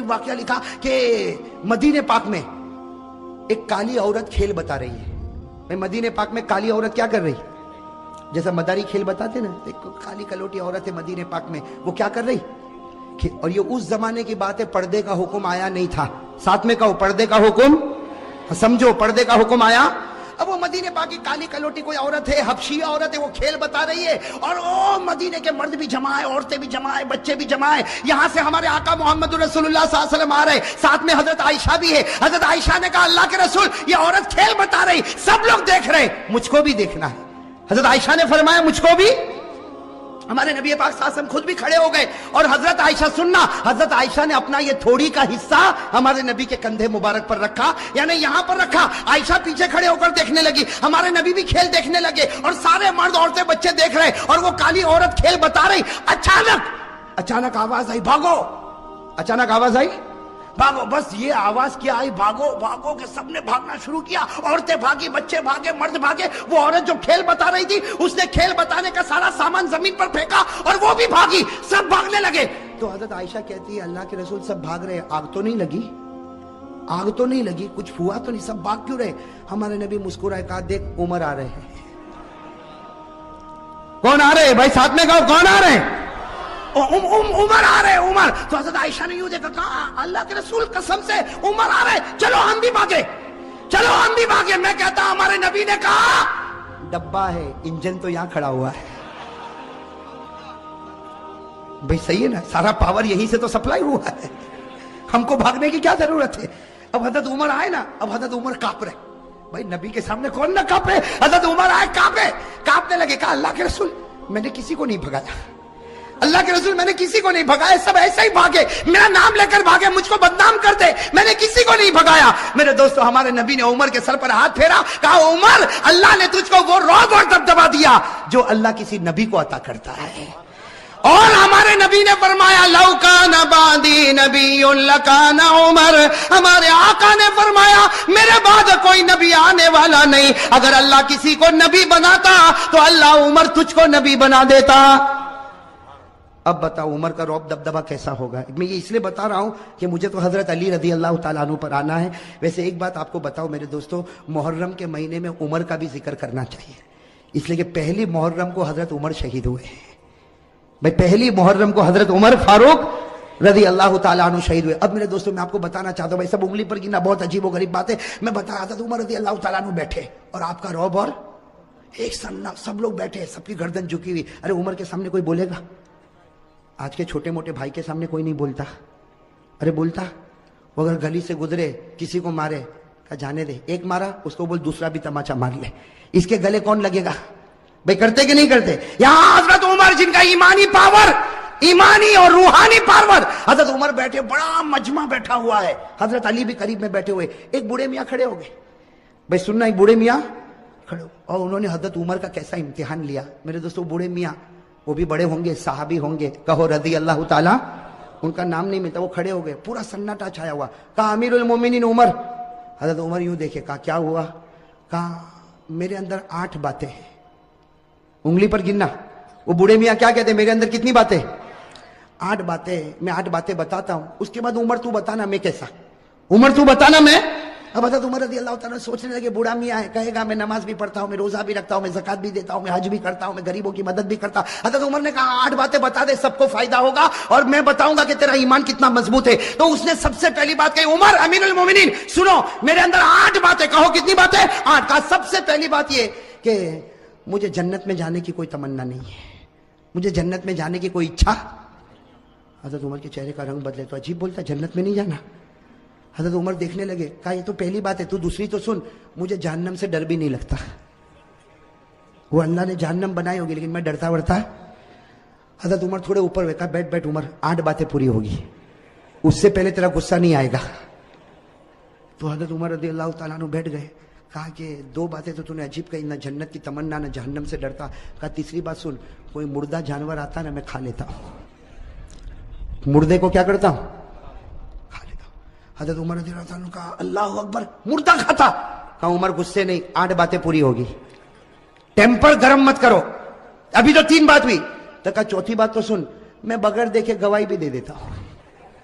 واقعہ لکھا کہ مدینے پاک میں ایک کالی عورت کھیل بتا رہی ہے. میں مدینے پاک میں کالی عورت کیا کر رہی؟ جیسا مداری کھیل بتاتے نا, ایک کالی کلوٹی عورت ہے مدینے پاک میں, وہ کیا کر رہی؟ اور یہ اس زمانے کی بات ہے, پردے کا حکم آیا نہیں تھا. ساتھ میں کہو پردے کا حکم, سمجھو پردے کا حکم آیا. اب وہ مدینے پاک کی کالی کلوٹی کوئی عورت ہے, حبشی عورت ہے, وہ کھیل بتا رہی ہے, اور او مدینے کے مرد بھی جمع ہے, عورتیں بھی جمع ہے, بچے بھی جمع ہے. یہاں سے ہمارے آقا محمد رسول اللہ صلی اللہ علیہ وسلم آ رہے, ساتھ میں حضرت عائشہ بھی ہے. حضرت عائشہ نے کہا اللہ کے رسول یہ عورت کھیل بتا رہی, سب لوگ دیکھ رہے, مجھ کو بھی دیکھنا ہے. حضرت عائشہ نے فرمایا مجھ کو بھی. ہمارے نبی پاک صلی اللہ علیہ وسلم خود بھی کھڑے ہو گئے, اور حضرت عائشہ سننا, حضرت عائشہ نے اپنا یہ تھوڑی کا حصہ ہمارے نبی کے کندھے مبارک پر رکھا, یعنی یہاں پر رکھا. عائشہ پیچھے کھڑے ہو کر دیکھنے لگی, ہمارے نبی بھی کھیل دیکھنے لگے, اور سارے مرد عورتیں بچے دیکھ رہے, اور وہ کالی عورت کھیل بتا رہی. اچانک آواز آئی, بھاگو. اچانک آواز آئی, بھاگو. بس یہ آواز کیا آئی, بھاگو بھاگو, کہ سب نے بھاگنا شروع کیا. عورتیں بھاگی, بچے بھاگے, مرد بھاگے. وہ عورت جو کھیل بتا رہی تھی اس نے کھیل بتانے کا سارا سامان زمین پر پھینکا, اور وہ بھی بھاگی, سب بھاگنے لگے. تو حضرت عائشہ کہتی ہے اللہ کے رسول سب بھاگ رہے, آگ تو نہیں لگی؟ آگ تو نہیں لگی, کچھ ہوا تو نہیں, سب بھاگ کیوں رہے؟ ہمارے نبی مسکرائے, کہا دیکھ عمر آ رہے ہیں. کون آ رہے بھائی, ساتھ میں کہو کون آ رہے ہیں؟ عمر آ رہے, عمر. تو حضرت عائشہ نے یوں دیکھا, کہا اللہ کے رسول قسم سے عمر آ رہے, چلو ہم بھی بھاگے, چلو ہم بھی بھاگے. میں کہتا ہمارے نبی نے کہا ڈبہ ہے, انجن تو یہاں کھڑا ہوا ہے. بھئی صحیح ہے نا, سارا پاور یہیں سے تو سپلائی ہوا ہے, ہم کو بھاگنے کی کیا ضرورت ہے؟ اب حضرت عمر آئے نا, اب حضرت عمر کانپ رہے. بھائی نبی کے سامنے کون نہ کانپے؟ حضرت عمر آئے, کانپنے لگے. کہا اللہ کے رسول میں نے کسی کو نہیں بھگایا, اللہ کے رسول میں نے کسی کو نہیں بھگایا, سب ایسے ہی بھاگے, میرا نام لے کر بھاگے, مجھ کو بدنام کر دے, میں نے کسی کو نہیں بھگایا. میرے دوستو ہمارے نبی نے عمر کے سر پر ہاتھ پھیرا, کہا عمر اللہ نے تجھ کو وہ رعب اور دبدبا دیا جو اللہ کسی نبی کو عطا کرتا ہے. اور ہمارے نبی نے فرمایا لو کان بعدی نبی لکان عمر, ہمارے آقا نے فرمایا میرے بعد کوئی نبی آنے والا نہیں, اگر اللہ کسی کو نبی بناتا تو اللہ عمر تجھ کو نبی بنا دیتا. اب بتاؤ عمر کا رعب دبدبا کیسا ہوگا. میں یہ اس لیے بتا رہا ہوں کہ مجھے تو حضرت علی رضی اللہ تعالیٰ عنہ پر آنا ہے. ویسے ایک بات آپ کو بتاؤ میرے دوستو, محرم کے مہینے میں عمر کا بھی ذکر کرنا چاہیے, اس لیے کہ پہلی محرم کو حضرت عمر شہید ہوئے ہیں. بھئی پہلی محرم کو حضرت عمر فاروق رضی اللہ تعالیٰ عنہ شہید ہوئے. اب میرے دوستو میں آپ کو بتانا چاہتا ہوں, بھائی سب انگلی پر گننا بہت عجیب و غریب بات ہے. میں بتا رہا تھا عمر رضی اللہ تعالیٰ عنہ بیٹھے, اور آپ کا رعب, اور ایک سننا, سب لوگ بیٹھے, سب کی گردن جھکی ہوئی. ارے عمر کے سامنے کوئی بولے گا؟ آج کے چھوٹے موٹے بھائی کے سامنے کوئی نہیں بولتا. ارے بولتا, وہ اگر گلی سے گزرے کسی کو مارے, کہا جانے دے, ایک مارا اس کو بول دوسرا بھی تماچا مار لے, اس کے گلے کون لگے گا؟ بھئی کرتے کہ نہیں کرتے؟ یہاں حضرت عمر جن کا ایمانی پاور, ایمانی اور روحانی پاور, حضرت عمر بیٹھے, بڑا مجمع بیٹھا ہوا ہے, حضرت علی بھی قریب میں بیٹھے ہوئے. ایک بوڑھے میاں کھڑے ہو گئے, بھئی سننا, ایک بوڑھے میاں کھڑے, اور انہوں نے حضرت عمر کا کیسا امتحان لیا. میرے دوستو بوڑھے میاں, وہ بھی بڑے ہوں گے, صحابی ہوں گے, کہو رضی اللہ تعالیٰ, ان کا نام نہیں ملتا. وہ کھڑے ہو گئے, پورا سناٹا چھایا ہوا. کہا امیر المومنین عمر. حضرت عمر یوں دیکھے, کہا کیا ہوا؟ کہا میرے اندر 8 باتیں ہیں, انگلی پر گننا. وہ بوڑھے میاں کیا کہتے ہیں, میرے اندر کتنی باتیں؟ 8 باتیں. میں 8 باتیں بتاتا ہوں, اس کے بعد عمر تو بتانا میں کیسا, عمر تو بتانا میں. اب حضرت عمر رضی اللہ تعالیٰ سوچنے لگے, بوڑھا میاں ہے, کہے گا میں نماز بھی پڑھتا ہوں, میں روزہ بھی رکھتا ہوں, میں زکات بھی دیتا ہوں, میں حج بھی کرتا ہوں, میں غریبوں کی مدد بھی کرتا ہوں. حضرت عمر نے کہا 8 باتیں بتا دے, سب کو فائدہ ہوگا, اور میں بتاؤں گا کہ تیرا ایمان کتنا مضبوط ہے. تو اس نے سب سے پہلی بات کہی, عمر امیر المومنین سنو, میرے اندر 8 باتیں. کہو کتنی باتیں؟ 8. کہا سب سے پہلی بات یہ کہ مجھے جنت میں جانے کی کوئی تمنا نہیں ہے, مجھے جنت میں جانے کی کوئی اچھا. حضرت عمر کے چہرے کا رنگ بدلے, تو عجیب بولتا, جنت میں نہیں جانا. حضرت عمر دیکھنے لگے, کہا یہ تو پہلی بات ہے, تو دوسری تو سن, مجھے جہنم سے ڈر بھی نہیں لگتا. وہ اللہ نے جہنم بنائی ہوگی لیکن میں ڈرتا ورتا. حضرت عمر تھوڑے اوپر ہوئے, کہا بیٹھ بیٹھ عمر, 8 باتیں پوری ہوگی, اس سے پہلے تیرا غصہ نہیں آئے گا. تو حضرت عمر رضی اللہ تعالیٰ عنہ بیٹھ گئے. کہا کہ 2 باتیں تو نے عجیب کہی, نہ جنت کی تمنا نہ جہنم سے ڈرتا. کہا تیسری بات سن, کوئی مردہ جانور آتا نا میں کھا لیتا ہوں, مردے کو کیا کرتا ہوں, کھا لیتا ہوں. حضرت عمر رضی اللہ عنہ کہا اللہ اکبر, مردہ کھاتا. کہا عمر غصے نہیں, 8 باتیں پوری ہوگی, ٹیمپر گرم مت کرو, ابھی تو 3 بات ہوئی. تو کہا چوتھی بات تو سن, میں بغیر دیکھے گواہی بھی دے دیتا ہوں.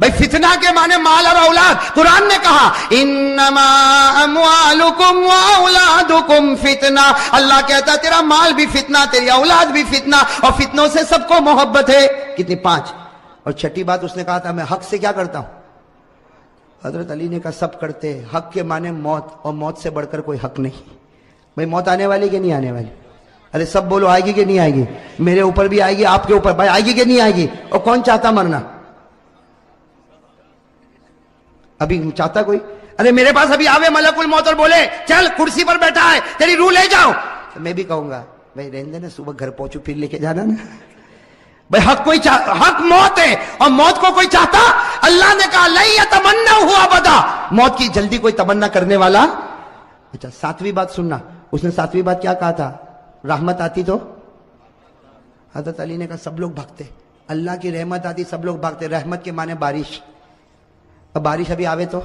بھائی فتنہ کے معنی مال اور اولاد. قرآن نے کہا انما اموالکم واولادکم فتنہ. اللہ کہتا تیرا مال بھی فتنہ, تیری اولاد بھی فتنہ, اور فتنوں سے سب کو محبت ہے. کتنی؟ 5. اور چھٹی بات اس نے کہا تھا میں حق سے کیا کرتا ہوں. حضرت علی نے کہا سب کرتے. حق کے معنی موت, اور موت سے بڑھ کر کوئی حق نہیں. بھائی موت آنے والی کہ نہیں آنے والی؟ ارے سب بولو آئے گی کہ نہیں آئے گی؟ میرے اوپر بھی آئے گی, آپ کے اوپر. بھائی آئے گی کہ نہیں آئے گی؟ اور کون چاہتا مرنا؟ ابھی چاہتا کوئی؟ ارے میرے پاس ابھی آوے ملک الموت اور بولے چل کرسی پر بیٹھا ہے تیری روح لے جاؤ, تو میں بھی کہوں گا بھائی رہنے دے نا, صبح گھر پہنچو پھر لے کے جانا نا. بھائی حق کوئی حق موت ہے, اور موت کو کوئی چاہتا؟ اللہ نے کہا لن یتمنوا ابدا, موت کی جلدی کوئی تمنا کرنے والا. اچھا 7ویں بات سننا, اس نے 7ویں بات کیا کہا تھا؟ رحمت آتی تو حضرت علی نے کہا سب لوگ بھاگتے. اللہ کی رحمت آتی سب لوگ بھاگتے. رحمت کے معنی بارش. اب بارش ابھی آوے تو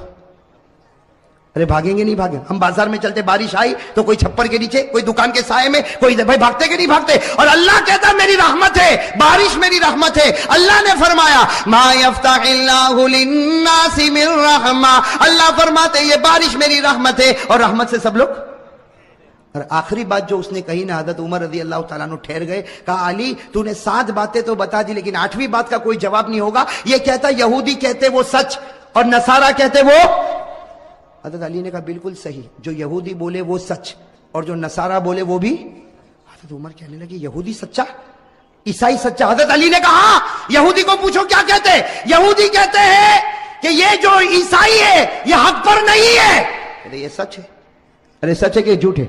ارے بھاگیں گے نہیں بھاگیں؟ ہم بازار میں چلتے, بارش آئی تو کوئی چھپر کے نیچے, کوئی دکان کے سائے میں, کوئی بھائی بھاگتے کہ نہیں بھاگتے؟ اور اللہ کہتا میری رحمت ہے, بارش میری رحمت ہے. اللہ نے فرمایا ما یفتح اللہ للناس من رحمہ, اللہ فرماتے یہ بارش میری رحمت ہے, اور رحمت سے سب لوگ. اور آخری بات جو اس نے کہی نا, حضرت عمر رضی اللہ تعالیٰ عنہ ٹھہر گئے, کہا علی تو نے 7 باتیں تو بتا دی لیکن 8ویں بات کا کوئی جواب نہیں ہوگا. یہ کہتا یہودی کہتے وہ سچ اور نصارہ کہتے وہ. حضرت علی نے کہا بالکل صحیح, جو یہودی بولے وہ سچ اور جو نصارہ بولے وہ بھی. حضرت عمر کہنے لگے یہودی سچا, عیسائی سچا. حضرت علی نے کہا یہودی کو پوچھو کیا کہتے. یہودی کہتے ہیں کہ یہ جو عیسائی ہے یہ حق پر نہیں ہے. کہتے یہ سچ ہے. ارے سچ ہے کہ جھوٹ ہے؟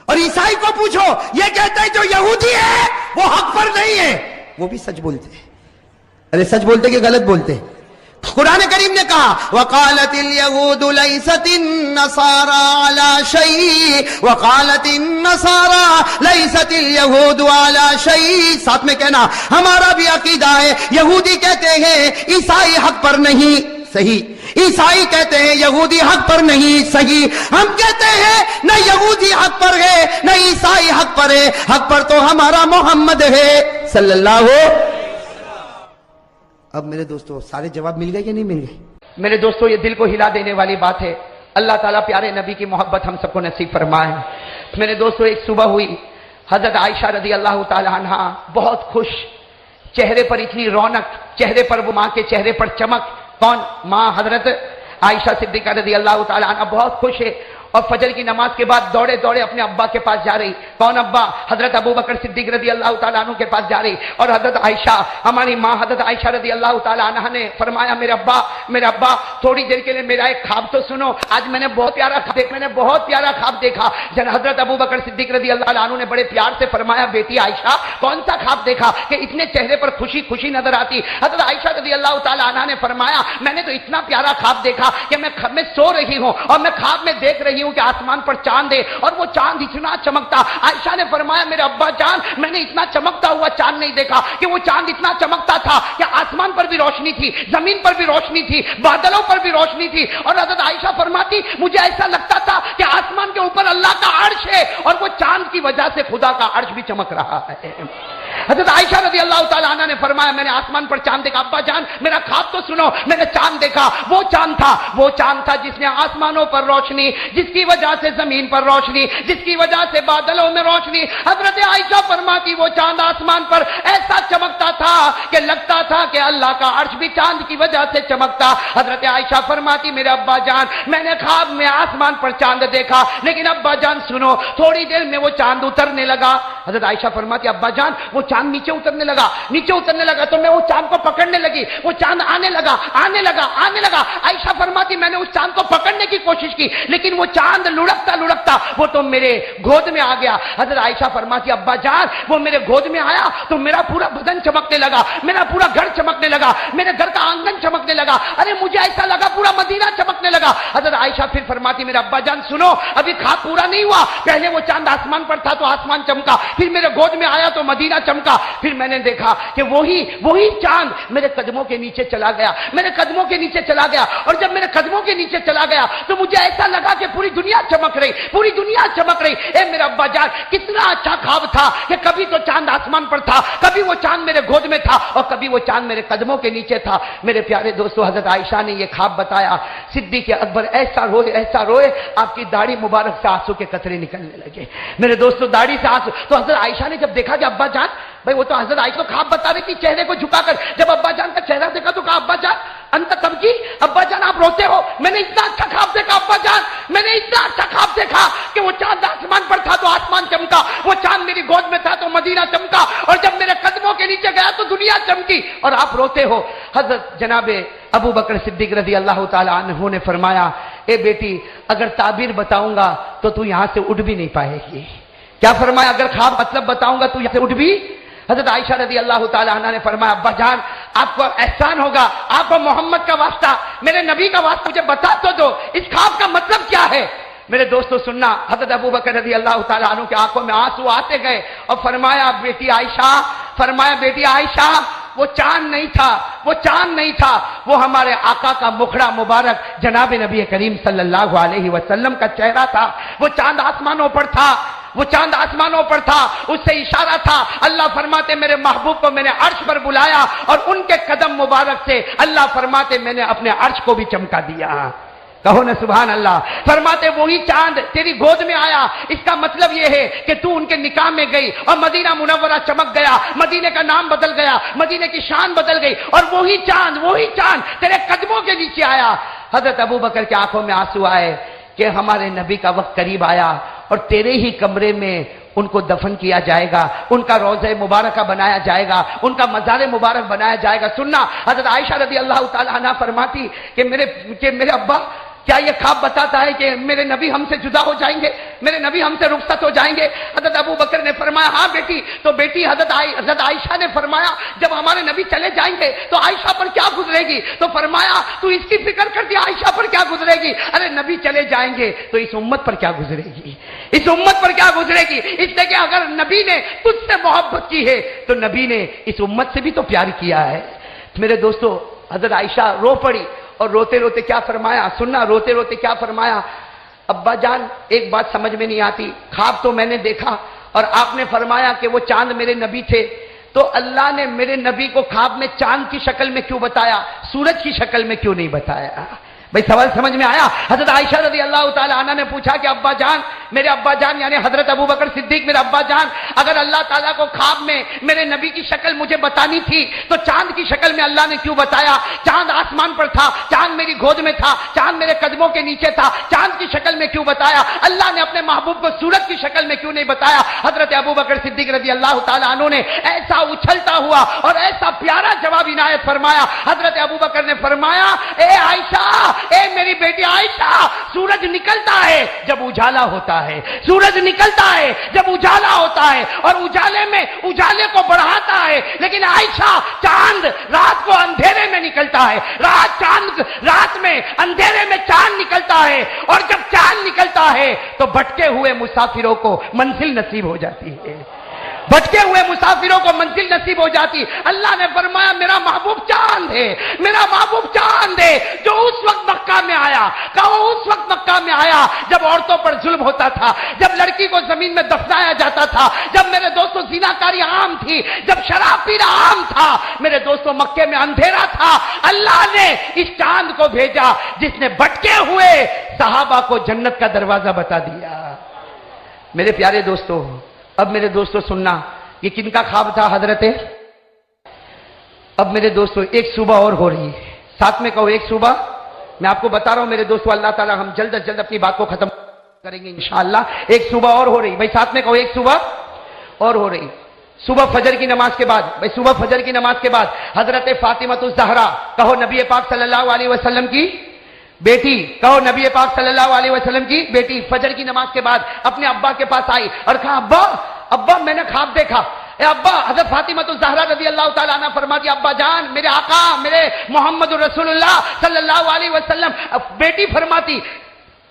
اور عیسائی کو پوچھو, یہ کہتے ہیں جو یہودی ہے وہ حق پر نہیں ہے. وہ بھی سچ بولتے ہیں. ارے سچ بولتے کہ غلط بولتے؟ قرآن کریم نے کہا وقالت اليهود ليست النصارى على شيء وقالت النصارى ليست اليهود على شيء. ساتھ میں کہنا ہمارا بھی عقیدہ ہے, یہودی کہتے ہیں عیسائی حق پر نہیں, صحیح. عیسائی کہتے ہیں یہودی حق پر نہیں, صحیح. ہم کہتے ہیں نہ یہودی حق پر ہے نہ عیسائی حق پر ہے, حق پر تو ہمارا محمد ہے صلی اللہ. اب میرے دوستو سارے جواب مل گئے کہ نہیں مل گئے؟ میرے دوستو یہ دل کو ہلا دینے والی بات ہے. اللہ تعالیٰ پیارے نبی کی محبت ہم سب کو نصیب فرمائے. میرے دوستو ایک صبح ہوئی, حضرت عائشہ رضی اللہ تعالی عنہا بہت خوش, چہرے پر اتنی رونق, چہرے پر وہ ماں کے چہرے پر چمک. کون؟ ماں حضرت عائشہ صدیقہ رضی اللہ تعالی عنہا بہت خوش ہے, اور فجر کی نماز کے بعد دوڑے دوڑے اپنے ابا کے پاس جا رہی. کون ابا؟ حضرت ابو بکر صدیق رضی اللہ تعالیٰ عنہ کے پاس جا رہی. اور حضرت عائشہ, ہماری ماں حضرت عائشہ رضی اللہ تعالیٰ عنہ نے فرمایا میرے ابا تھوڑی دیر کے لیے میرا ایک خواب تو سنو. آج میں نے بہت پیارا خواب دیکھا. جن حضرت ابو بکر صدیق رضی اللہ عنہ نے بڑے پیار سے فرمایا بیٹی عائشہ کون سا خواب دیکھا کہ اتنے چہرے پر خوشی نظر آتی؟ حضرت عائشہ رضی اللہ تعالیٰ عنہ نے فرمایا میں نے تو اتنا پیارا خواب دیکھا کہ میں سو رہی ہوں اور میں خواب میں دیکھ رہی ہوں کہ آسمان پر چاند ہے اور وہ چاند اتنا چمکتا. عائشہ نے فرمایا میرے ابا جان میں نے اتنا چمکتا ہوا چاند نہیں دیکھا, کہ وہ چاند اتنا چمکتا تھا کہ آسمان پر بھی روشنی تھی, زمین پر بھی روشنی تھی, بادلوں پر بھی روشنی تھی. اور حضرت عائشہ فرماتی مجھے ایسا لگتا تھا کہ آسمان کے اوپر اللہ کا عرش ہے اور وہ چاند کی وجہ سے خدا کا عرش بھی چمک رہا ہے. حضرت عائشہ رضی اللہ تعالیٰ عنہ نے فرمایا میں نے آسمان پر چاند دیکھا. ابا جان میرا خواب تو سنو, میں نے چاند دیکھا. وہ چاند تھا جس نے آسمانوں پر روشنی, جس کی وجہ سے زمین پر روشنی, جس کی وجہ سے بادلوں میں روشنی. حضرت عائشہ فرماتی وہ چاند آسمان پر ایسا چمکتا تھا کہ لگتا تھا کہ اللہ کا عرش بھی چاند کی وجہ سے چمکتا. حضرت عائشہ فرماتی میرے ابا جان میں نے خواب میں آسمان پر چاند دیکھا, لیکن ابا جان سنو تھوڑی دیر میں وہ چاند اترنے لگا. حضرت عائشہ فرماتی ابا جان وہ چاند نیچے اترنے لگا تو میں وہ چاند کو پکڑنے لگی. وہ چاند آنے لگا. عائشہ فرماتی میں نے اس چاند کو پکڑنے کی کوشش کی لیکن وہ چاند لڑکتا وہ تو میرے گود میں آ گیا. حضرت عائشہ فرماتی ابا جان وہ میرے گود میں آیا تو میرا پورا بدن چمکنے لگا, میرا پورا گھر چمکنے لگا, میرے گھر کا آنگن چمکنے لگا. ارے مجھے ایسا لگا پورا مدینہ چمکنے لگا. حضرت عائشہ پھر فرماتی میرا ابا جان سنو ابھی خواب پورا نہیں ہوا. پہلے وہ چاند آسمان پر تھا تو آسمان چمکا, پھر میرے گود میں آیا تو مدینہ چمکا, پھر میں نے دیکھا کہ وہی چاند میرے قدموں کے نیچے چلا گیا. اور جب میرے قدموں کے نیچے چلا گیا تو مجھے ایسا لگا کہ پوری دنیا چمک رہی. اے میرا ابا جان کتنا اچھا خواب تھا کہ کبھی تو چاند آسمان پر تھا, کبھی وہ چاند میرے گود میں تھا اور کبھی وہ چاند میرے قدموں کے نیچے تھا۔ میرے پیارے دوستو، حضرت عائشہ نے یہ خواب بتایا، صدیق اکبر ایسا روئے آپ کی داڑھی مبارک سے آنسو کے قطرے نکلنے لگے۔ میرے دوستو داڑھی سے آنسو، تو حضرت عائشہ نے جب دیکھا کہ ابا جان، بھائی وہ تو حضرت عائشہ کو خواب بتا رہی تھی چہرے کو جھکا کر، جب ابا جان کا چہرہ دیکھا تو کہا ابا جان انت تبکی، ابا جان آپ روتے ہو؟ میں نے اتنا اچھا خواب دیکھا ابا جان، میں نے اتنا اچھا خواب دیکھا کہ وہ چاند آسمان پر تھا تو آسمان چمکا، وہ چاند میری گود میں تھا تو مدینہ چمکا، اور جب میرے قدموں کے نیچے گیا تو دنیا چمکی، اور آپ روتے ہو۔ حضرت جناب ابو بکر صدیق رضی اللہ تعالی عنہ نے فرمایا، اے بیٹی اگر تعبیر بتاؤں گا تو تو یہاں سے اٹھ بھی نہیں پائے گی۔ کیا فرمایا؟ اگر خواب مطلب بتاؤں گا تو یہاں سے اٹھ بھی۔ حضرت عائشہ رضی اللہ تعالی عنہ نے فرمایا، ابا جان آپ کو احسان ہوگا، آپ کو محمد کا واسطہ، میرے نبی کا واسطہ مجھے بتا تو دو، اس خواب کا مطلب کیا ہے؟ میرے دوستو سننا، حضرت ابو بکر رضی اللہ تعالی عنہ کی آنکھوں میں آنسو آتے گئے اور فرمایا بیٹی عائشہ وہ چاند نہیں تھا، وہ ہمارے آقا کا مکھڑا مبارک جناب نبی کریم صلی اللہ علیہ وسلم کا چہرہ تھا، وہ چاند آسمانوں پر تھا، اس سے اشارہ تھا۔ اللہ فرماتے میرے محبوب کو میں نے عرش پر بلایا اور ان کے قدم مبارک سے اللہ فرماتے میں نے اپنے عرش کو بھی چمکا دیا۔ کہو نا سبحان اللہ۔ فرماتے وہی چاند تیری گود میں آیا، اس کا مطلب یہ ہے کہ تو ان کے نکاح میں گئی اور مدینہ منورہ چمک گیا، مدینے کا نام بدل گیا، مدینے کی شان بدل گئی، اور وہی چاند تیرے قدموں کے نیچے آیا۔ حضرت ابو بکر کی آنکھوں میں آنسو آئے کہ ہمارے نبی کا وقت قریب آیا اور تیرے ہی کمرے میں ان کو دفن کیا جائے گا، ان کا روضہ مبارکہ بنایا جائے گا، ان کا مزار مبارک بنایا جائے گا۔ سننا، حضرت عائشہ رضی اللہ تعالی عنہ فرماتی کہ میرے ابا کیا یہ خواب بتاتا ہے کہ میرے نبی ہم سے جدا ہو جائیں گے، میرے نبی ہم سے رخصت ہو جائیں گے؟ حضرت ابو بکر نے فرمایا ہاں بیٹی۔ تو بیٹی حضرت عائشہ نے فرمایا جب ہمارے نبی چلے جائیں گے تو عائشہ پر کیا گزرے گی؟ تو فرمایا تو اس کی فکر کرتی عائشہ پر کیا گزرے گی؟ ارے نبی چلے جائیں گے تو اس امت پر کیا گزرے گی؟ اس لیے کہ اگر نبی نے تجھ سے محبت کی ہے تو نبی نے اس امت سے بھی تو پیار کیا ہے۔ میرے دوستو حضرت عائشہ رو پڑی اور روتے روتے کیا فرمایا؟ سننا، روتے روتے کیا فرمایا؟ ابا جان ایک بات سمجھ میں نہیں آتی، خواب تو میں نے دیکھا اور آپ نے فرمایا کہ وہ چاند میرے نبی تھے، تو اللہ نے میرے نبی کو خواب میں چاند کی شکل میں کیوں بتایا، سورج کی شکل میں کیوں نہیں بتایا؟ بھائی سوال سمجھ میں آیا؟ حضرت عائشہ رضی اللہ تعالی عنہ نے پوچھا کہ ابا جان، میرے ابا جان یعنی حضرت ابو بکر صدیق میرے ابا جان، اگر اللہ تعالیٰ کو خواب میں میرے نبی کی شکل مجھے بتانی تھی تو چاند کی شکل میں اللہ نے کیوں بتایا؟ چاند آسمان پر تھا، چاند میری گود میں تھا، چاند میرے قدموں کے نیچے تھا، چاند کی شکل میں کیوں بتایا؟ اللہ نے اپنے محبوب کو سورج کی شکل میں کیوں نہیں بتایا؟ حضرت ابو بکر صدیق رضی اللہ تعالیٰ عنہ نے ایسا اچھلتا ہوا اور ایسا پیارا جواب عنایت فرمایا۔ حضرت ابو بکر نے فرمایا، اے عائشہ، اے میری بیٹی عائشہ، سورج نکلتا ہے جب اجالا ہوتا ہے، سورج نکلتا ہے جب اجالا ہوتا ہے اور اجالے میں اجالے کو بڑھاتا ہے، لیکن عائشہ چاند رات کو اندھیرے میں نکلتا ہے، رات میں اندھیرے میں چاند نکلتا ہے، اور جب چاند نکلتا ہے تو بھٹکے ہوئے مسافروں کو منزل نصیب ہو جاتی ہے، بھٹکے ہوئے مسافروں کو منزل نصیب ہو جاتی۔ اللہ نے فرمایا میرا محبوب چاند ہے، میرا محبوب چاند ہے جو اس وقت مکہ میں آیا، اس وقت مکہ میں آیا جب عورتوں پر ظلم ہوتا تھا، جب لڑکی کو زمین میں دفنایا جاتا تھا، جب میرے دوستوں زناکاری عام تھی، جب شراب پینا عام تھا، میرے دوستوں مکے میں اندھیرا تھا، اللہ نے اس چاند کو بھیجا جس نے بھٹکے ہوئے صحابہ کو جنت کا دروازہ بتا دیا۔ میرے پیارے دوستوں، اب میرے دوستو سننا، یہ کن کا خواب تھا حضرت؟ اب میرے دوستو ایک صبح اور ہو رہی ہے، ساتھ میں کہو ایک صبح۔ میں آپ کو بتا رہا ہوں میرے دوستو، اللہ تعالیٰ ہم جلد از جلد اپنی بات کو ختم کریں گے انشاءاللہ۔ ایک صبح اور ہو رہی، بھائی ساتھ میں کہو ایک صبح اور ہو رہی۔ صبح فجر کی نماز کے بعد، بھائی صبح فجر کی نماز کے بعد حضرت فاطمہ الزہرا، کہو نبی پاک صلی اللہ علیہ وسلم کی بیٹی، کہو نبی پاک صلی اللہ علیہ وسلم کی بیٹی فجر کی نماز کے بعد اپنے ابا کے پاس آئی اور کہا ابا میں نے خواب دیکھا۔ اے ابا، حضرت فاطمہ الزہرا رضی اللہ تعالیٰ عنہ فرماتی ابا جان، میرے آقا، میرے محمد رسول اللہ صلی اللہ علیہ وسلم، بیٹی فرماتی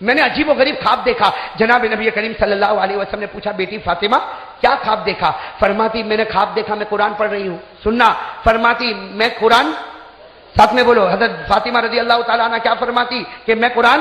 میں نے عجیب و غریب خواب دیکھا۔ جناب نبی کریم صلی اللہ علیہ وسلم نے پوچھا بیٹی فاطمہ کیا خواب دیکھا؟ فرماتی میں نے خواب دیکھا میں قرآن پڑھ رہی ہوں۔ سننا، فرماتی میں قرآن، ساتھ میں بولو، حضرت فاطمہ رضی اللہ تعالیٰ عنہ کیا فرماتی کہ میں قرآن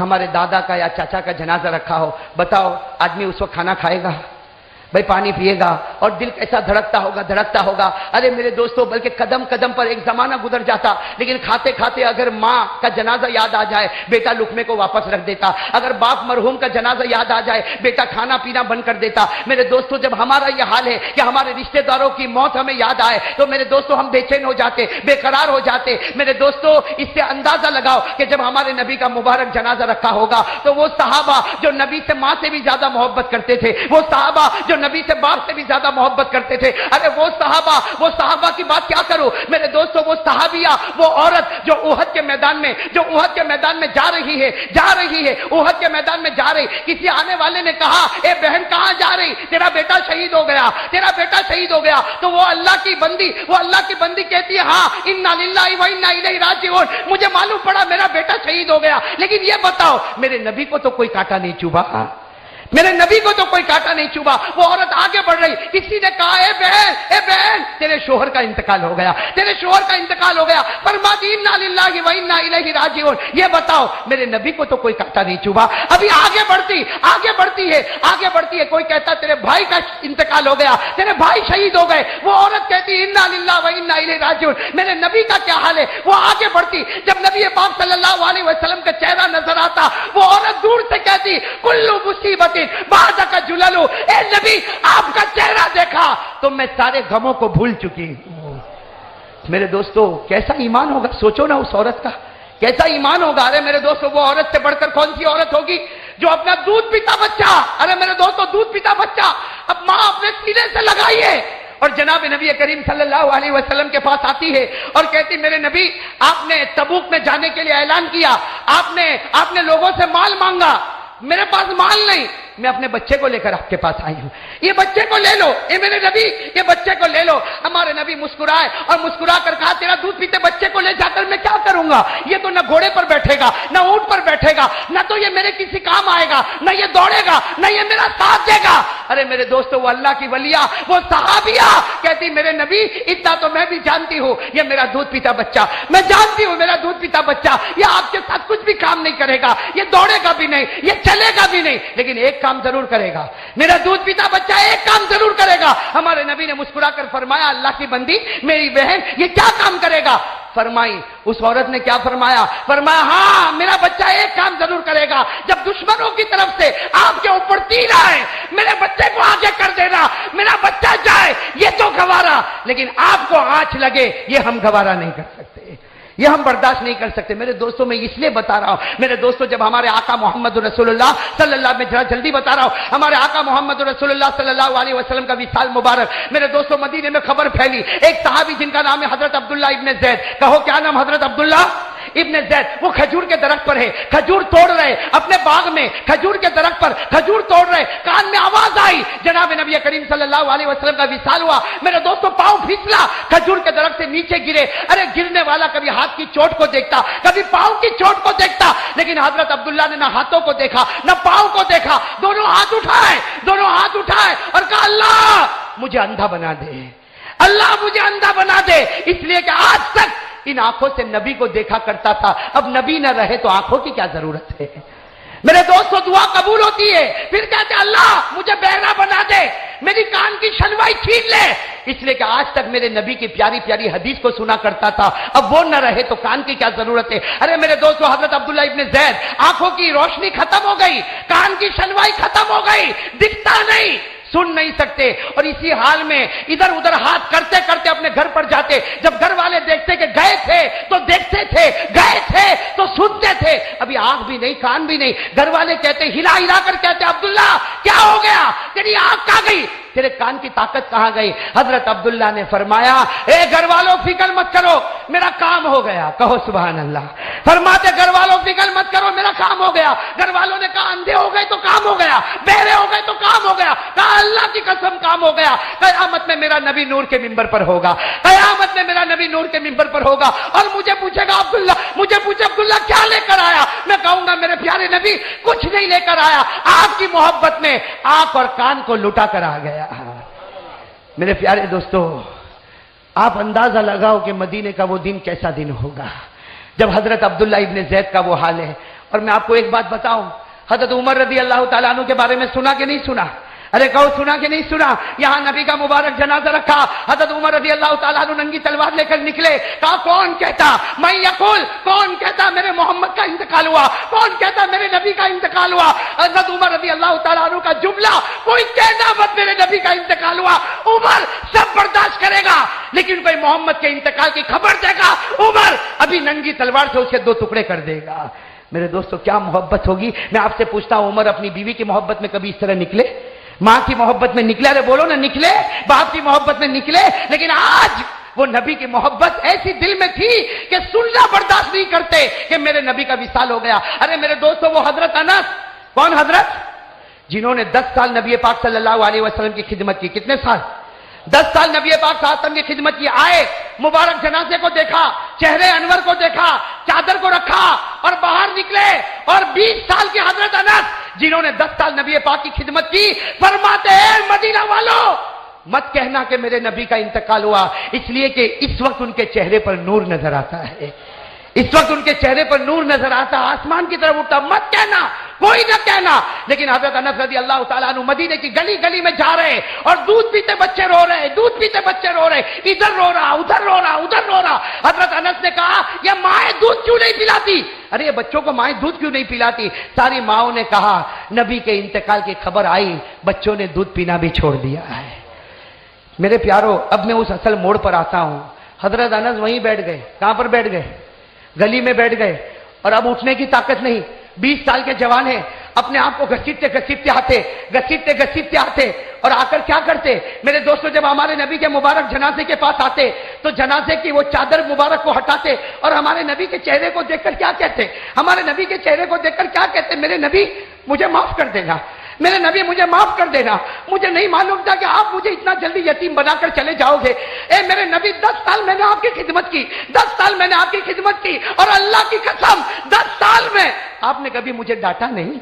ہمارے دادا کا یا چاچا کا جنازہ رکھا ہو، بتاؤ آدمی اس وقت کھانا کھائے گا؟ بھائی پانی پیے گا اور دل کیسا دھڑکتا ہوگا. ارے میرے دوستوں، بلکہ قدم قدم پر ایک زمانہ گزر جاتا، لیکن کھاتے کھاتے اگر ماں کا جنازہ یاد آ جائے بیٹا لقمے کو واپس رکھ دیتا، اگر باپ مرحوم کا جنازہ یاد آ جائے بیٹا کھانا پینا بند کر دیتا. میرے دوستوں، جب ہمارا یہ حال ہے کہ ہمارے رشتہ داروں کی موت ہمیں یاد آئے تو میرے دوستوں ہم بے چین ہو جاتے، بے قرار ہو جاتے. میرے دوستوں، اس سے اندازہ لگاؤ کہ جب ہمارے نبی کا مبارک جنازہ رکھا ہوگا تو وہ صحابہ جو نبی سے ماں سے بھی زیادہ محبت کرتے تھے، وہ صحابہ جو نبی سے باپ سے بھی زیادہ محبت کرتے تھے، ارے وہ صحابہ کی بات کیا کرو میرے دوستوں. وہ صحابیہ، وہ عورت جو احد کے میدان میں جا رہی ہے احد کے میدان میں جا رہی. کسی آنے والے نے کہا، اے بہن کہاں جا رہی؟ تیرا بیٹا شہید ہو گیا. تو وہ اللہ کی بندی کہتی ہے، ہاں انا للہ و انا الیہ راجعون، مجھے معلوم پڑا میرا بیٹا شہید ہو گیا، لیکن یہ بتاؤ میرے نبی کو تو کوئی کانٹا نہیں چوبا. وہ عورت آگے بڑھ رہی. کسی نے کہا، اے بہن تیرے شوہر کا انتقال ہو گیا. فرماتی انا للہ و انا الیہ راجعون. یہ بتاؤ میرے نبی کو تو کوئی کانٹا نہیں چوبا. ابھی آگے بڑھتی ہے. کوئی کہتا تیرے بھائی کا انتقال ہو گیا، تیرے بھائی شہید ہو گئے. وہ عورت کہتی انا للہ و انا الیہ راجعون. میرے نبی کا کیا حال ہے؟ وہ آگے بڑھتی. جب نبی پاک صلی اللہ علیہ وسلم کا چہرہ نظر آتا، وہ عورت دور سے کہتی، کلو مصیبت بعد کا جلالو، اے نبی آپ کا چہرہ دیکھا تو میں سارے غموں کو بھول چکی ہوں. میرے دوستو، کیسا ایمان ہوگا؟ سوچو نا اس عورت کا کیسا ایمان ہوگا. ارے میرے دوستو، وہ عورت سے بڑھ کر کون سی عورت ہوگی جو اپنا دودھ پیتا بچہ، ارے میرے دوستو دودھ پیتا بچہ اب ماں اپنے سینے سے لگائیے اور جناب نبی کریم صلی اللہ علیہ وسلم کے پاس آتی ہے اور کہتی، میرے نبی آپ نے تبوک میں جانے کے لیے اعلان کیا، آپ نے لوگوں سے مال مانگا، میرے پاس مال نہیں، میں اپنے بچے کو لے کر آپ کے پاس آئی ہوں، یہ بچے کو لے لو، اے میرے نبی یہ بچے کو لے لو. ہمارے نبی مسکرائے اور مسکرا کر کہا، تیرا دودھ پیتے بچے کو لے جا کر میں کیا کروں گا؟ یہ تو نہ گھوڑے پر بیٹھے گا، نہ اونٹ پر بیٹھے گا، نہ تو یہ میرے کسی کام آئے گا، نہ یہ دوڑے گا، نہ یہ میرا ساتھ دے گا. ارے میرے دوستو، وہ اللہ کی ولیہ، وہ صحابیہ کہتی، میرے نبی اتنا تو میں بھی جانتی ہوں، یہ میرا دودھ پیتا بچہ، میں جانتی ہوں میرا دودھ پیتا بچہ یہ آپ کے ساتھ کچھ بھی کام نہیں کرے گا، یہ دوڑے گا بھی نہیں، یہ چلے گا بھی نہیں، لیکن ایک کام ضرور کرے گا، میرا دودھ پیتا بچہ ایک کام ضرور کرے گا. ہمارے نبی نے مسکرا کر فرمایا، اللہ کی بندی میری بہن یہ کیا کام کرے گا؟ فرمائی اس عورت نے کیا فرمایا؟ ہاں میرا بچہ ایک کام ضرور کرے گا، جب دشمنوں کی طرف سے آپ کے اوپر تیر آئے میرے بچے کو آگے کر دینا، میرا بچہ جائے یہ تو گوارا، لیکن آپ کو آنچ لگے یہ ہم گوارا نہیں کر سکتے، یہ ہم برداشت نہیں کر سکتے. میرے دوستوں میں اس لیے بتا رہا ہوں، میرے دوستوں جب ہمارے آقا محمد رسول اللہ صلی اللہ میں جلدی بتا رہا ہوں، ہمارے آقا محمد رسول اللہ صلی اللہ علیہ وسلم کا وصال مبارک، میرے دوستوں مدینے میں خبر پھیلی، ایک صحابی جن کا نام ہے حضرت عبداللہ ابن زید. کہو کیا نام؟ حضرت عبداللہ ابن زید. وہ کھجور کے درخت پر ہے، کھجور توڑ رہے اپنے باغ میں، کھجور کے درخت پر کھجور توڑ رہے، کان میں آواز آئی، جناب نبی کریم صلی اللہ علیہ وسلم کا وصال ہوا. میرے دوستوں پاؤں پھسلا، کھجور کے درخت سے نیچے گرے. ارے گرنے والا کبھی ہاتھ کی چوٹ کو دیکھتا، کبھی پاؤں کی چوٹ کو دیکھتا، لیکن حضرت عبداللہ نے نہ ہاتھوں کو دیکھا نہ پاؤں کو دیکھا، دونوں ہاتھ اٹھائے اور کہا، اللہ مجھے اندھا بنا دے، اللہ مجھے اندھا بنا دے، اس لیے کہ آج تک ان آنکھوں سے نبی کو دیکھا کرتا تھا، اب نبی نہ رہے تو آنکھوں کی کیا ضرورت ہے؟ میرے دوستو دعا قبول ہوتی ہے، پھر کہتے اللہ مجھے بہرا بنا دے، میری کان کی شنوائی چھین لے، اس لیے کہ آج تک میرے نبی کی پیاری پیاری حدیث کو سنا کرتا تھا، اب وہ نہ رہے تو کان کی کیا ضرورت ہے؟ ارے میرے دوستو حضرت عبداللہ ابن زید، آنکھوں کی روشنی ختم ہو گئی، کان کی شنوائی ختم ہو گئی، دکھتا نہیں، سن نہیں سکتے، اور اسی حال میں ادھر ادھر ہاتھ کرتے کرتے اپنے گھر پر جاتے. جب گھر والے دیکھتے کہ گئے تھے تو دیکھتے تھے، گئے تھے تو سنتے تھے، ابھی آنکھ بھی نہیں کان بھی نہیں. گھر والے کہتے، ہلا ہلا کر کہتے، عبداللہ کیا ہو گیا؟ تیری آنکھ کہاں گئی؟ تیرے کان کی طاقت کہاں گئی؟ حضرت عبداللہ نے فرمایا، اے گھر والوں فکر مت کرو، میرا کام ہو گیا. کہو سبحان اللہ. فرماتے گھر والوں فکر مت کرو، میرا کام ہو گیا. گھر والوں نے کہا اندھے ہو گئے تو کام ہو گیا، بہرے ہو گئے تو کام ہو گیا. کہا اللہ کی قسم کام ہو گیا، قیامت میں میرا نبی نور کے منبر پر ہوگا، قیامت میں میرا نبی نور کے منبر پر ہوگا اور مجھے پوچھے گا عبداللہ، مجھے پوچھے عبداللہ کیا لے کر آیا؟ میں کہوں گا میرے پیارے نبی کچھ نہیں لے کر آیا، آپ کی محبت میں آنکھ اور کان کو لٹا کر آ گیا. میرے پیارے دوستو، آپ اندازہ لگاؤ کہ مدینے کا وہ دن کیسا دن ہوگا جب حضرت عبداللہ ابن زید کا وہ حال ہے. اور میں آپ کو ایک بات بتاؤں، حضرت عمر رضی اللہ تعالیٰ عنہ کے بارے میں سنا کہ نہیں سنا؟ ارے کہو سنا کہ نہیں سنا؟ یہاں نبی کا مبارک جنازہ رکھا، حضرت عمر رضی اللہ تعالیٰ عنہ ننگی تلوار لے کر نکلے، کہا کون کہتا میں یقول، کون کہتا میرے محمد کا انتقال ہوا، کون کہتا میرے نبی کا انتقال ہوا؟ حضرت عمر رضی اللہ تعالیٰ عنہ کا جملہ، کوئی کہنا مت میرے نبی کا انتقال ہوا، عمر سب برداشت کرے گا، لیکن کوئی محمد کے انتقال کی خبر دے گا، عمر ابھی ننگی تلوار سے اسے 2 ٹکڑے کر دے گا۔ میرے دوستو کیا محبت ہوگی؟ میں آپ سے پوچھتا ہوں، عمر اپنی بیوی کی محبت میں کبھی اس طرح نکلے؟ ماں کی محبت میں نکلے؟ ارے بولو نا، نکلے؟ باپ کی محبت میں نکلے؟ لیکن آج وہ نبی کی محبت ایسی دل میں تھی کہ سننا برداشت نہیں کرتے کہ میرے نبی کا وصال ہو گیا۔ ارے میرے دوستو، وہ حضرت انس، کون حضرت؟ جنہوں نے 10 سال نبی پاک صلی اللہ علیہ وسلم کی خدمت کی۔ کتنے سال؟ 10 سال نبی پاک صلی اللہ علیہ وسلم کی خدمت کی۔ آئے، مبارک جنازے کو دیکھا، چہرے انور کو دیکھا، چادر کو رکھا اور باہر نکلے، اور 20 سال کے حضرت انس جنہوں نے 10 سال نبی پاک کی خدمت کی، فرماتے ہیں مدینہ والوں مت کہنا کہ میرے نبی کا انتقال ہوا، اس لیے کہ اس وقت ان کے چہرے پر نور نظر آتا ہے، اس وقت ان کے چہرے پر نور نظر آتا، آسمان کی طرف اٹھتا، مت کہنا، کوئی نہ کہنا۔ لیکن حضرت انس رضی اللہ تعالیٰ عنہ مدینے کی گلی گلی میں جا رہے اور دودھ پیتے بچے رو رہے، دودھ پیتے بچے رو رہے، ادھر رو رہا، ادھر رو رہا، ادھر رو رہا۔ حضرت انس نے کہا یہ مائیں دودھ کیوں نہیں پلاتی؟ ارے یہ بچوں کو مائیں دودھ کیوں نہیں پلاتی؟ ساری ماؤں نے کہا نبی کے انتقال کی خبر آئی، بچوں نے دودھ پینا بھی چھوڑ دیا ہے۔ میرے پیارو، اب میں اس اصل موڑ پر آتا ہوں۔ حضرت انس وہیں بیٹھ گئے۔ کہاں پر بیٹھ گئے؟ گلی میں بیٹھ گئے، اور اب اٹھنے کی طاقت نہیں۔ 20 سال کے جوان ہیں، اپنے آپ کو گھسیٹتے گھسیٹتے آتے اور آ کر کیا کرتے؟ میرے دوستو، جب ہمارے نبی کے مبارک جنازے کے پاس آتے تو جنازے کی وہ چادر مبارک کو ہٹاتے اور ہمارے نبی کے چہرے کو دیکھ کر کیا کہتے؟ ہمارے نبی کے چہرے کو دیکھ کر کیا کہتے؟ میرے نبی مجھے معاف کر دینا، میرے نبی مجھے معاف کر دینا، مجھے نہیں معلوم تھا کہ آپ مجھے اتنا جلدی یتیم بنا کر چلے جاؤ گے۔ اے میرے نبی، 10 سال میں نے آپ کی خدمت کی، 10 سال میں نے آپ کی خدمت کی، اور اللہ کی قسم 10 سال میں آپ نے کبھی مجھے ڈانٹا نہیں،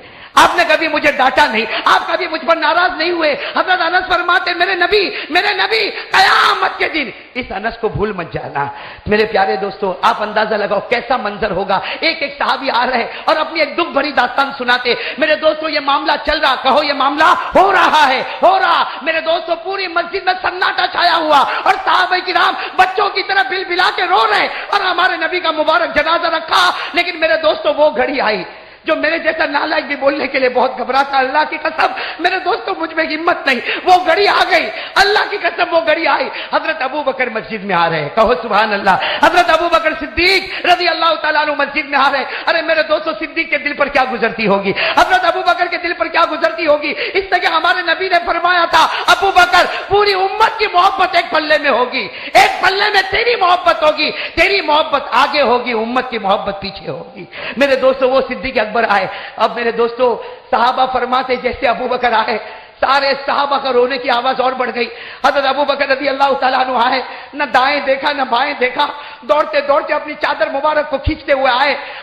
آپ نے کبھی مجھے ڈانٹا نہیں، آپ کبھی مجھ پر ناراض نہیں ہوئے۔ حضرت انس فرماتے میرے نبی قیامت کے دن اس انس کو بھول مت جانا۔ میرے پیارے دوستو، آپ اندازہ لگاؤ کیسا منظر ہوگا۔ ایک ایک صحابی آ رہے اور اپنی ایک دکھ بھری داستان سناتے۔ میرے دوستو، یہ معاملہ چل رہا، کہو یہ معاملہ ہو رہا ہے، ہو رہا۔ میرے دوستو، پوری مسجد میں سناٹا چھایا ہوا اور صحابہ کرام بچوں کی طرح بل بلا کے رو رہے، اور ہمارے نبی کا مبارک جنازہ رکھا۔ لیکن میرے دوستو، وہ گھڑی آئی جو میرے جیسا نالائق بھی بولنے کے لیے بہت گھبراتا، اللہ کی قسم میرے دوستوں مجھ میں ہمت نہیں، وہ گھڑی آ گئی، اللہ کی قسم وہ گھڑی آئی۔ حضرت ابو بکر مسجد میں آ رہے، کہو سبحان اللہ۔ حضرت ابو بکر صدیق رضی اللہ تعالیٰ عنہ مسجد میں آ رہے۔ ارے میرے دوستوں، صدیق کے دل پر کیا گزرتی ہوگی، حضرت ابو بکر کے دل پر کیا گزرتی ہوگی؟ اس لیے کہ ہمارے نبی نے فرمایا تھا ابو بکر پوری امت کی محبت ایک پلے میں ہوگی، ایک پلے میں تیری محبت ہوگی، تیری محبت آگے ہوگی، امت کی محبت پیچھے ہوگی۔ میرے دوستوں، وہ صدیق اکبر آئے۔ اب میرے دوستو، صحابہ فرماتے جیسے ابو بکر آئے، سارے صحابہ کا رونے کی آواز اور بڑھ گئی۔ حضرت ابو بکر رضی اللہ تعالیٰ عنہ آئے، نہ دائیں دیکھا نہ بائیں دیکھا، دوڑتے دوڑتے اپنی چادر مبارک کو کھینچتے ہوئے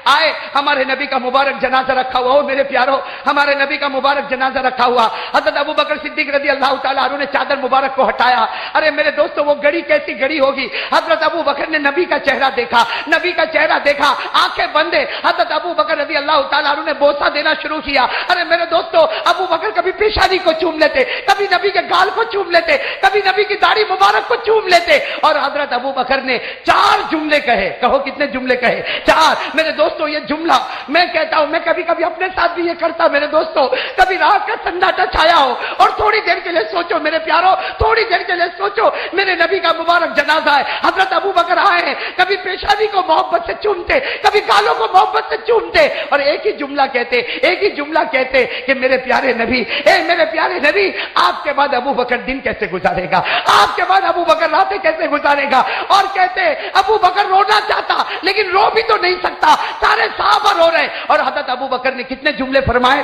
آئے ہمارے نبی کا مبارک جنازہ رکھا ہوا ہو۔ میرے پیارو، ہمارے نبی کا مبارک جنازہ رکھا ہوا، حضرت ابو بکر صدیق رضی اللہ تعالیٰ عنہ نے چادر مبارک کو ہٹایا۔ ارے میرے دوستو، وہ گھڑی کیسی گھڑی ہوگی؟ حضرت ابو بکر نے نبی کا چہرہ دیکھا، نبی کا چہرہ دیکھا، آنکھیں بندے حضرت ابو بکر رضی اللہ تعالیٰ عنہ نے بوسہ دینا شروع کیا۔ ارے میرے دوستو، ابو بکر کبھی پیشانی کو چوم لیتے، کبھی نبی کے گال کو چوم لیتے، کبھی نبی کی داڑھی مبارک کو چوم لیتے، اور حضرت ابو بکر نے 4 جملے کہے۔ کہو کتنے جملے کہے؟ 4۔ میرے دوستو، یہ جملہ میں کہتا ہوں، میں کبھی کبھی اپنے ساتھ بھی یہ کرتا۔ میرے دوستو، کبھی رات کا سناٹا چھایا ہو اور تھوڑی دیر کے لیے سوچو، میرے پیارو، تھوڑی دیر کے لیے سوچو، میرے نبی کا مبارک جنازہ ہے، حضرت ابو بکر آئے ہیں، کبھی پیشانی کو محبت سے چومتے، کبھی گالوں کو محبت سے چومتے، اور ایک ہی جملہ کہتے کہ میرے پیارے نبی، اے میرے پیارے نبی، آپ کے بعد ابو بکر دن کیسے گزارے گا، آپ کے بعد ابو بکر راتیں کیسے گزارے گا؟ اور کہتے ابو بکر رونا چاہتا لیکن رو بھی تو نہیں سکتا، سارے صحابہ رو رہے، اور حضرت ابو بکر نے کتنے جملے فرمائے؟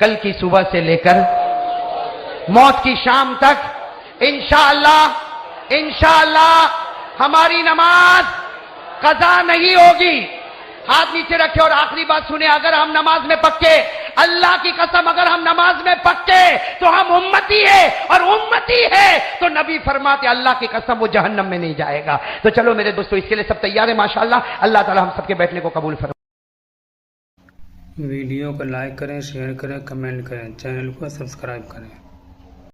کل کی صبح سے لے کر موت کی شام تک انشاءاللہ ہماری نماز قضا نہیں ہوگی. ہاتھ نیچے رکھے اور آخری بات سنیں. اگر ہم نماز میں پکے, اللہ کی قسم اگر ہم نماز میں پکے تو ہم امتی ہیں, اور امتی ہے تو نبی فرماتے اللہ کی قسم وہ جہنم میں نہیں جائے گا. تو چلو میرے دوستو, اس کے لیے سب تیار ہیں ماشاءاللہ. اللہ تعالی ہم سب کے بیٹھنے کو قبول فرمائے. ویڈیو کو لائک کریں, شیئر کریں, کمنٹ کریں, چینل کو سبسکرائب کریں.